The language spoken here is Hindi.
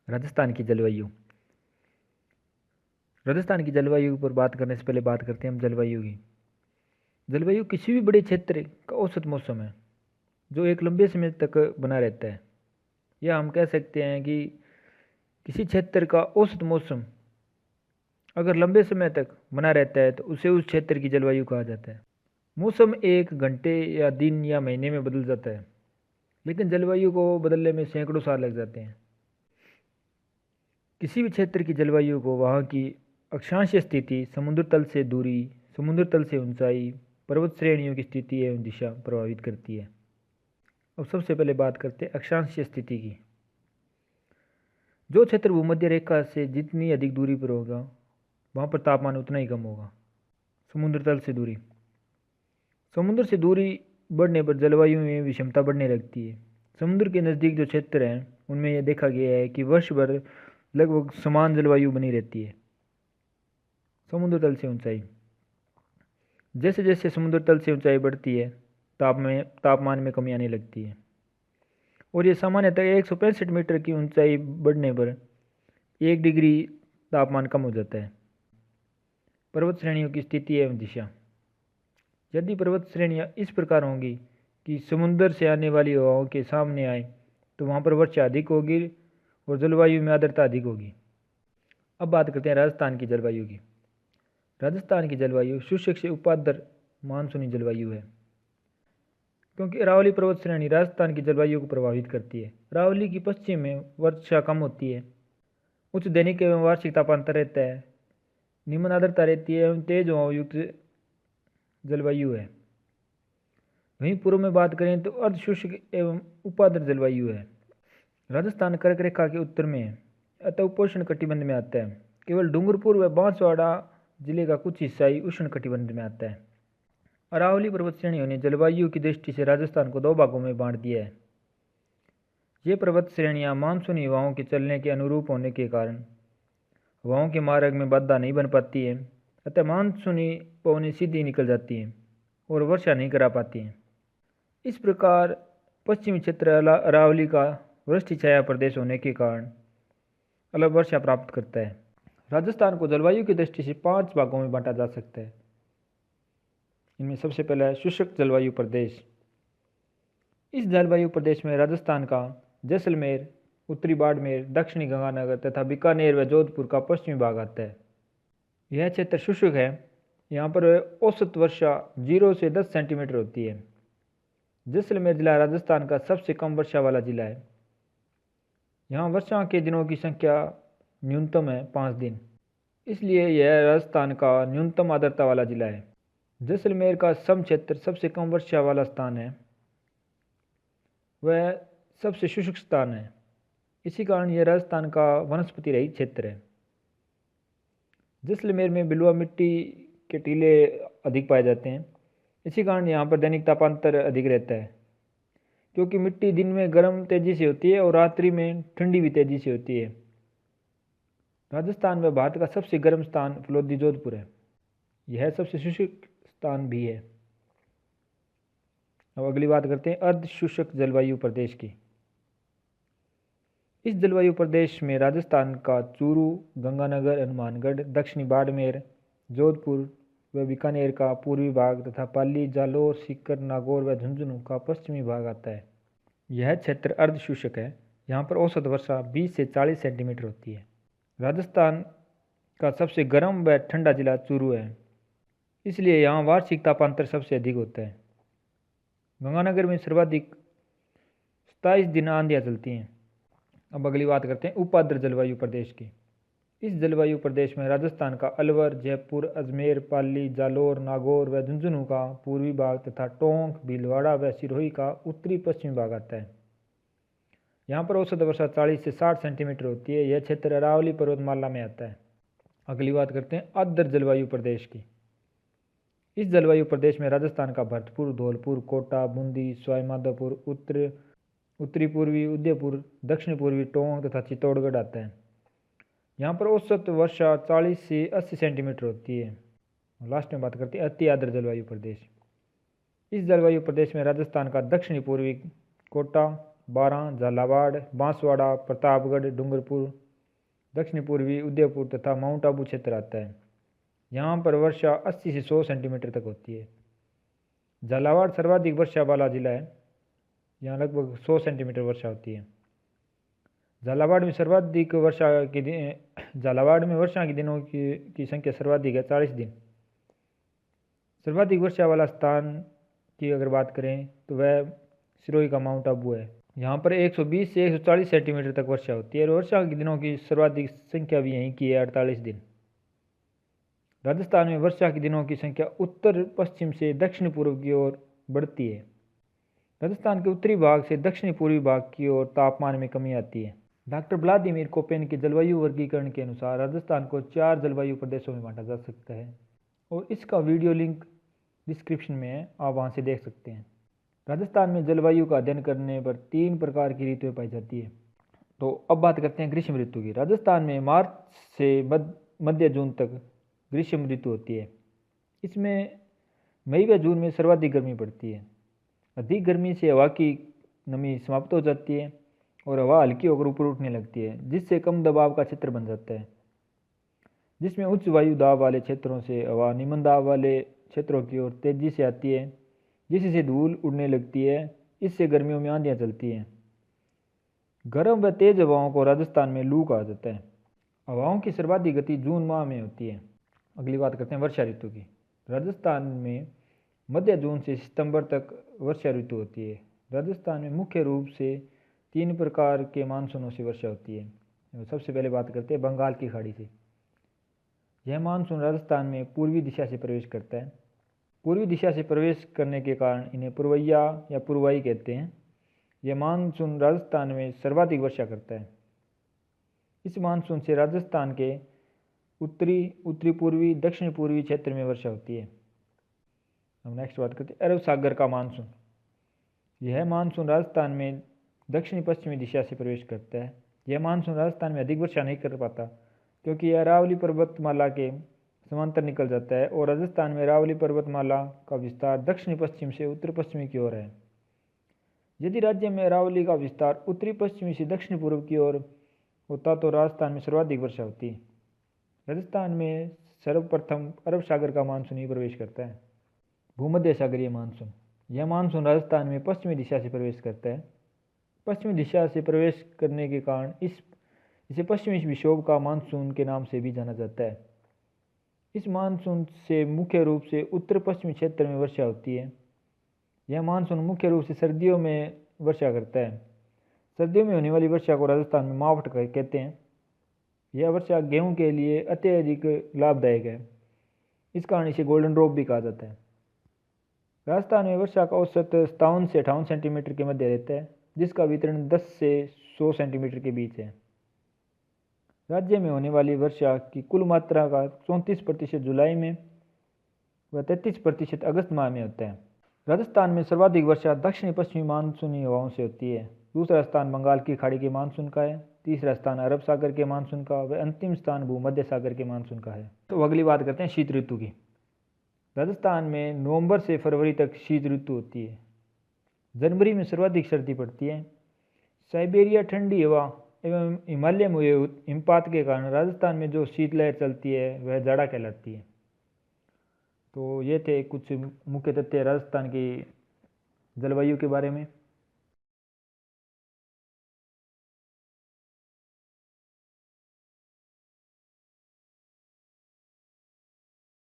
राजस्थान की जलवायु। राजस्थान की जलवायु पर बात करने से पहले बात करते हैं हम जलवायु की। जलवायु किसी भी बड़े क्षेत्र का औसत मौसम है जो एक लंबे समय तक बना रहता है। या हम कह सकते हैं कि किसी क्षेत्र का औसत मौसम अगर लंबे समय तक बना रहता है तो उसे उस क्षेत्र की जलवायु कहा जाता है। मौसम एक घंटे या दिन या महीने में बदल जाता है, लेकिन जलवायु को बदलने में सैकड़ों साल लग जाते हैं। किसी भी क्षेत्र की जलवायु को वहाँ की अक्षांशीय स्थिति, समुद्र तल से दूरी, समुद्र तल से ऊंचाई, पर्वत श्रेणियों की स्थिति एवं दिशा प्रभावित करती है। अब सबसे पहले बात करते हैं अक्षांशीय स्थिति की। जो क्षेत्र भूमध्य रेखा से जितनी अधिक दूरी पर होगा वहाँ पर तापमान उतना ही कम होगा। समुद्र तल से दूरी। समुद्र से दूरी बढ़ने पर जलवायु में विषमता बढ़ने लगती है। समुद्र के नज़दीक जो क्षेत्र हैं उनमें यह देखा गया है कि वर्ष भर लगभग समान जलवायु बनी रहती है। समुद्र तल से ऊंचाई। जैसे जैसे समुद्र तल से ऊंचाई बढ़ती है तापमान में कमी आने लगती है, और ये सामान्यतः 165 मीटर की ऊंचाई बढ़ने पर 1 डिग्री तापमान कम हो जाता है। पर्वत श्रेणियों की स्थिति एवं दिशा। यदि पर्वत श्रेणियाँ इस प्रकार होंगी कि समुद्र से आने वाली हवाओं के सामने आए तो वहाँ पर वर्षा अधिक होगी और जलवायु में आर्द्रता अधिक होगी। अब बात करते हैं राजस्थान की जलवायु की। राजस्थान की जलवायु शुष्क से उपाद्र मानसूनी जलवायु है, क्योंकि अरावली पर्वत श्रेणी राजस्थान की जलवायु को प्रभावित करती है। अरावली की पश्चिम में वर्षा कम होती है, उच्च दैनिक एवं वार्षिक तापांतर रहता है, निम्न आर्द्रता रहती है एवं तेज हवाओं युक्त जलवायु है। वहीं पूर्व में बात करें तो अर्ध शुष्क एवं उपाद्र जलवायु है। राजस्थान कर्क रेखा के उत्तर में है, अतः उपोष्ण कटिबंध में आता है। केवल डूंगरपुर व बांसवाड़ा जिले का कुछ हिस्सा ही उष्ण कटिबंध में आता है। अरावली पर्वत श्रेणियों ने जलवायु की दृष्टि से राजस्थान को 2 भागों में बांट दिया है। ये पर्वत श्रेणियाँ मानसूनी हवाओं के चलने के अनुरूप होने के कारण हवाओं के मार्ग में बाधा नहीं बन पाती है, अतः मानसूनी पवनें सीधी निकल जाती हैं और वर्षा नहीं करा पाती हैं। इस प्रकार पश्चिमी क्षेत्र अरावली का वृष्टि छाया प्रदेश होने के कारण अलग वर्षा प्राप्त करता है। राजस्थान को जलवायु की दृष्टि से 5 भागों में बांटा जा सकता है। इनमें सबसे पहला है शुष्क जलवायु प्रदेश। इस जलवायु प्रदेश में राजस्थान का जैसलमेर, उत्तरी बाड़मेर, दक्षिणी गंगानगर तथा बीकानेर व जोधपुर का पश्चिमी भाग आता है। यह क्षेत्र शुष्क है। यहाँ पर औसत वर्षा 0 से 10 सेंटीमीटर होती है। जैसलमेर जिला राजस्थान का सबसे कम वर्षा वाला जिला है। यहाँ वर्षा के दिनों की संख्या न्यूनतम है 5 दिन, इसलिए यह राजस्थान का न्यूनतम आर्द्रता वाला जिला है। जैसलमेर का सम क्षेत्र सबसे कम वर्षा वाला स्थान है, वह सबसे शुष्क स्थान है। इसी कारण यह राजस्थान का वनस्पति रहित क्षेत्र है। जैसलमेर में बिलवा मिट्टी के टीले अधिक पाए जाते हैं। इसी कारण यहाँ पर दैनिक तापांतर अधिक रहता है, क्योंकि मिट्टी दिन में गर्म तेजी से होती है और रात्रि में ठंडी भी तेजी से होती है। राजस्थान में भारत का सबसे गर्म स्थान फलोदी जोधपुर है। यह सबसे शुष्क स्थान भी है। अब अगली बात करते हैं अर्ध शुष्क जलवायु प्रदेश की। इस जलवायु प्रदेश में राजस्थान का चूरू, गंगानगर, हनुमानगढ़, दक्षिणी बाड़मेर, जोधपुर व बीकानेर का पूर्वी भाग तथा पाली, जालौर, सीकर, नागौर व झुंझुनू का पश्चिमी भाग आता है। यह क्षेत्र अर्ध शुष्क है। यहाँ पर औसत वर्षा 20 से 40 सेंटीमीटर होती है। राजस्थान का सबसे गर्म व ठंडा जिला चूरू है, इसलिए यहाँ वार्षिक तापांतर सबसे अधिक होता है। गंगानगर में सर्वाधिक 27 दिन आंधियाँ चलती हैं। अब अगली बात करते हैं उपाद्र जलवायु प्रदेश की। इस जलवायु प्रदेश में राजस्थान का अलवर, जयपुर, अजमेर, पाली, जालौर, नागौर व झुंझुनू का पूर्वी भाग तथा टोंक, भीलवाड़ा व सिरोही का उत्तरी पश्चिमी भाग आता है। यहाँ पर औसत वर्षा 40 से 60 सेंटीमीटर होती है। यह क्षेत्र अरावली पर्वतमाला में आता है। अगली बात करते हैं आर्द्र जलवायु प्रदेश की। इस जलवायु प्रदेश में राजस्थान का भरतपुर, धौलपुर, कोटा, बूंदी, सवाईमाधोपुर, उत्तरी पूर्वी उदयपुर, दक्षिण पूर्वी टोंक तथा चित्तौड़गढ़ आता है। यहाँ पर औसत वर्षा 40 से 80 सेंटीमीटर होती है। लास्ट में बात करते हैं अति आर्द्र जलवायु प्रदेश। इस जलवायु प्रदेश में राजस्थान का दक्षिणी पूर्वी कोटा, बारां, झालावाड़, बांसवाड़ा, प्रतापगढ़, डूंगरपुर, दक्षिण पूर्वी उदयपुर तथा माउंट आबू क्षेत्र आता है। यहाँ पर वर्षा 80 से 100 सेंटीमीटर तक होती है। झालावाड़ सर्वाधिक वर्षा वाला जिला है, यहाँ लगभग 100 सेंटीमीटर वर्षा होती है। झालावाड़ में वर्षा के दिनों की संख्या सर्वाधिक है, 40 दिन। सर्वाधिक वर्षा वाला स्थान की अगर बात करें तो वह सिरोही का माउंट आबू है। यहाँ पर 120 से 140 सेंटीमीटर तक वर्षा होती है और वर्षा के दिनों की सर्वाधिक संख्या भी यहीं की है, 48 दिन। राजस्थान में वर्षा के दिनों की संख्या उत्तर पश्चिम से दक्षिण पूर्व की ओर बढ़ती है। राजस्थान के उत्तरी भाग से दक्षिण पूर्वी भाग की ओर तापमान में कमी आती है। डॉक्टर व्लादिमीर कोपेन के जलवायु वर्गीकरण के अनुसार राजस्थान को 4 जलवायु प्रदेशों में बांटा जा सकता है और इसका वीडियो लिंक डिस्क्रिप्शन में है, आप वहां से देख सकते हैं। राजस्थान में जलवायु का अध्ययन करने पर 3 प्रकार की ऋतुएं पाई जाती है। तो अब बात करते हैं ग्रीष्म ऋतु की। राजस्थान में मार्च से मध्य जून तक ग्रीष्म ऋतु होती है। इसमें मई व जून में सर्वाधिक गर्मी पड़ती है। अधिक गर्मी से हवा की नमी समाप्त हो जाती है और हवा हल्की होकर ऊपर उठने लगती है, जिससे कम दबाव का क्षेत्र बन जाता है, जिसमें उच्च वायु दाब वाले क्षेत्रों से हवा निम्न दाब वाले क्षेत्रों की ओर तेजी से आती है, जिससे धूल उड़ने लगती है। इससे गर्मियों में आंधियाँ चलती हैं। गर्म व तेज हवाओं को राजस्थान में लू कहा जाता है। हवाओं की सर्वाधिक गति जून माह में होती है। अगली बात करते हैं वर्षा ऋतु की। राजस्थान में मध्य जून से सितंबर तक वर्षा ऋतु होती है। राजस्थान में मुख्य रूप से 3 प्रकार के मानसूनों से वर्षा होती है। सबसे पहले बात करते हैं बंगाल की खाड़ी से। यह मानसून राजस्थान में पूर्वी दिशा से प्रवेश करता है। पूर्वी दिशा से प्रवेश करने के कारण इन्हें पूर्वैया या पूर्वाई कहते हैं। यह मानसून राजस्थान में सर्वाधिक वर्षा करता है। इस मानसून से राजस्थान के उत्तरी पूर्वी दक्षिण पूर्वी क्षेत्र में वर्षा होती है। हम नेक्स्ट बात करते हैं अरब सागर का मानसून। यह मानसून राजस्थान में दक्षिणी पश्चिमी दिशा से प्रवेश करता है। यह मानसून राजस्थान में अधिक वर्षा नहीं कर पाता क्योंकि यह अरावली पर्वतमाला के समांतर निकल जाता है और राजस्थान में अरावली पर्वतमाला का विस्तार दक्षिणी पश्चिम से उत्तर पश्चिमी की ओर है। यदि राज्य में अरावली का विस्तार उत्तरी पश्चिमी से दक्षिण पूर्व की ओर होता तो राजस्थान में सर्वाधिक वर्षा होती। राजस्थान में सर्वप्रथम अरब सागर का मानसून ही प्रवेश करता है। भूमध्य सागरीय मानसून। यह मानसून राजस्थान में पश्चिमी दिशा से प्रवेश करता है। पश्चिमी दिशा से प्रवेश करने के कारण इसे पश्चिमी विक्षोभ का मानसून के नाम से भी जाना जाता है। इस मानसून से मुख्य रूप से उत्तर पश्चिमी क्षेत्र में वर्षा होती है। यह मानसून मुख्य रूप से सर्दियों में वर्षा करता है। सर्दियों में होने वाली वर्षा को राजस्थान में मावठ कहते हैं। यह वर्षा गेहूं के लिए अत्यधिक लाभदायक है। इस कारण इसे गोल्डन ड्रॉप भी कहा जाता है। राजस्थान में वर्षा का औसत 57 से 58 सेंटीमीटर के मध्य रहता है, जिसका वितरण 10 से 100 सेंटीमीटर के बीच है। राज्य में होने वाली वर्षा की कुल मात्रा का 34% जुलाई में व 33% अगस्त माह में होता है। राजस्थान में सर्वाधिक वर्षा दक्षिणी पश्चिमी मानसूनी हवाओं से होती है। दूसरा स्थान बंगाल की खाड़ी के मानसून का है। तीसरा स्थान अरब सागर के मानसून का व अंतिम स्थान भूमध्य सागर के मानसून का है। तो अगली बात करते हैं शीत ऋतु की। राजस्थान में नवंबर से फरवरी तक शीत ऋतु होती है। जनवरी में सर्वाधिक सर्दी पड़ती है। साइबेरिया ठंडी हवा एवं हिमालय में हुए हिमपात के कारण राजस्थान में जो शीतलहर चलती है वह जाड़ा कहलाती है। तो ये थे कुछ मुख्य तथ्य राजस्थान की जलवायु के बारे में।